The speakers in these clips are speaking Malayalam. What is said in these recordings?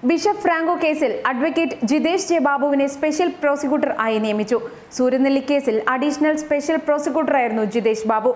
ബിഷപ്പ് ഫ്രാങ്കോ കേസിൽ അഡ്വക്കേറ്റ് ജിതേഷ് ജെ ബാബുവിനെ സ്പെഷ്യൽ പ്രോസിക്യൂട്ടർ ആയി നിയമിച്ചു. സൂര്യനെല്ലി കേസിൽ അഡീഷണൽ സ്പെഷ്യൽ പ്രോസിക്യൂട്ടറായിരുന്നു ജിതേഷ് ബാബു.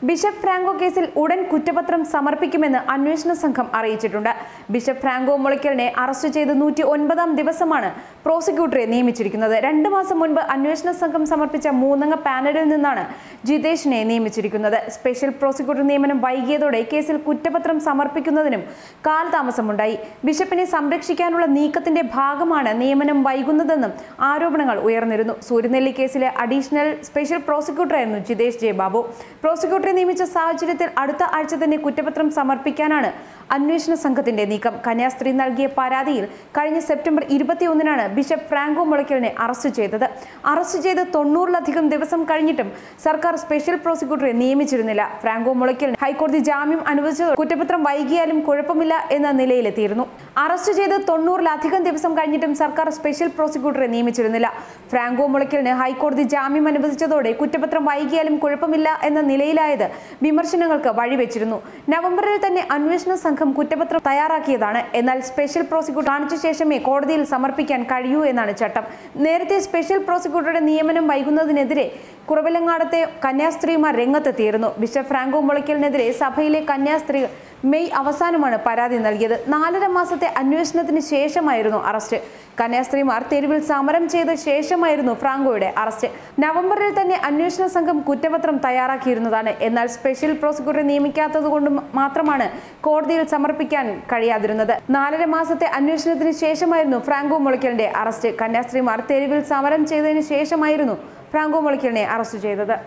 ബിഷപ്പ് ഫ്രാങ്കോ കേസിൽ ഉടൻ കുറ്റപത്രം സമർപ്പിക്കുമെന്ന് അന്വേഷണ സംഘം അറിയിച്ചിട്ടുണ്ട്. ബിഷപ്പ് ഫ്രാങ്കോ മുളയ്ക്കലിനെ അറസ്റ്റ് ചെയ്ത് 109ാം ദിവസമാണ് പ്രോസിക്യൂട്ടറെ നിയമിച്ചിരിക്കുന്നത്. 2 മാസം മുൻപ് അന്വേഷണ സംഘം സമർപ്പിച്ച 3 അംഗ പാനലിൽ നിന്നാണ് ജിതേഷിനെ നിയമിച്ചിരിക്കുന്നത്. സ്പെഷ്യൽ പ്രോസിക്യൂട്ടർ നിയമനം വൈകിയതോടെ കേസിൽ കുറ്റപത്രം സമർപ്പിക്കുന്നതിനും കാലതാമസമുണ്ടായി. ബിഷപ്പിനെ സംരക്ഷിക്കാനുള്ള നീക്കത്തിന്റെ ഭാഗമാണ് നിയമനം വൈകുന്നതെന്നും ആരോപണങ്ങൾ ഉയർന്നിരുന്നു. സൂര്യനെല്ലി കേസിലെ അഡീഷണൽ സ്പെഷ്യൽ പ്രോസിക്യൂട്ടറായിരുന്നു ജിതേഷ് ജെ ബാബു. പ്രോസിക്യൂട്ടറെ നിയമിച്ച സാഹചര്യത്തിൽ അടുത്ത ആഴ്ച തന്നെ കുറ്റപത്രം സമർപ്പിക്കാനാണ് അന്വേഷണ സംഘത്തിന്റെ നീക്കം. കന്യാസ്ത്രീ നൽകിയ പരാതിയിൽ കഴിഞ്ഞ സെപ്റ്റംബർ 21-നാണ് ബിഷപ്പ് ഫ്രാങ്കോ മുളയ്ക്കലിനെ അറസ്റ്റ് ചെയ്തത്. അറസ്റ്റ് ചെയ്ത് 90-ലധികം ദിവസം കഴിഞ്ഞിട്ടും സർക്കാർ സ്പെഷ്യൽ പ്രോസിക്യൂട്ടറെ നിയമിച്ചിരുന്നില്ല. ഫ്രാങ്കോ മുളയ്ക്കലിന് ഹൈക്കോടതി ജാമ്യം അനുവദിച്ചത് കുറ്റപത്രം വൈകിയാലും കുഴപ്പമില്ല എന്ന നിലയിലെത്തിയിരുന്നു. അറസ്റ്റ് ചെയ്ത് 90-ലധികം ദിവസം കഴിഞ്ഞിട്ടും സർക്കാർ സ്പെഷ്യൽ പ്രോസിക്യൂട്ടറെ നിയമിച്ചിരുന്നില്ല. ഫ്രാങ്കോ മുളയ്ക്കലിന് ഹൈക്കോടതി ജാമ്യം അനുവദിച്ചതോടെ കുറ്റപത്രം വൈകിയാലും കുഴപ്പമില്ല എന്ന നിലയിലായത് വിമർശനങ്ങൾക്ക് വഴിവെച്ചിരുന്നു. നവംബറിൽ തന്നെ അന്വേഷണ സംഘം കുറ്റപത്രം തയ്യാറാക്കിയതാണ്. എന്നാൽ സ്പെഷ്യൽ പ്രോസിക്യൂട്ടർ കാണിച്ച ശേഷമേ കോടതിയിൽ സമർപ്പിക്കാൻ കഴിയൂ എന്നാണ് ചട്ടം. നേരത്തെ സ്പെഷ്യൽ പ്രോസിക്യൂട്ടറുടെ നിയമനം വൈകുന്നതിനെതിരെ കുറവിലങ്ങാടത്തെ കന്യാസ്ത്രീമാർ രംഗത്തെത്തിയിരുന്നു. ബിഷപ്പ് ഫ്രാങ്കോ മുളയ്ക്കലിനെതിരെ സഭയിലെ കന്യാസ്ത്രീകൾ മെയ് അവസാനമാണ് പരാതി നൽകിയത്. 4.5 മാസത്തെ അന്വേഷണത്തിന് ശേഷമായിരുന്നു അറസ്റ്റ്. കന്യാസ്ത്രീമാർ തെരുവിൽ സമരം ചെയ്ത ശേഷമായിരുന്നു ഫ്രാങ്കോയുടെ അറസ്റ്റ്. നവംബറിൽ തന്നെ അന്വേഷണ സംഘം കുറ്റപത്രം തയ്യാറാക്കിയിരുന്നതാണ്. എന്നാൽ സ്പെഷ്യൽ പ്രോസിക്യൂട്ടറെ നിയമിക്കാത്തത് കൊണ്ട് മാത്രമാണ് കോടതിയിൽ സമർപ്പിക്കാൻ കഴിയാതിരുന്നത്. 4.5 മാസത്തെ അന്വേഷണത്തിന് ശേഷമായിരുന്നു ഫ്രാങ്കോ മുളയ്ക്കലിന്റെ അറസ്റ്റ്. കന്യാസ്ത്രീമാർ തെരുവിൽ സമരം ചെയ്തതിനു ശേഷമായിരുന്നു ഫ്രാങ്കോ മുളയ്ക്കലിനെ അറസ്റ്റ് ചെയ്തത്.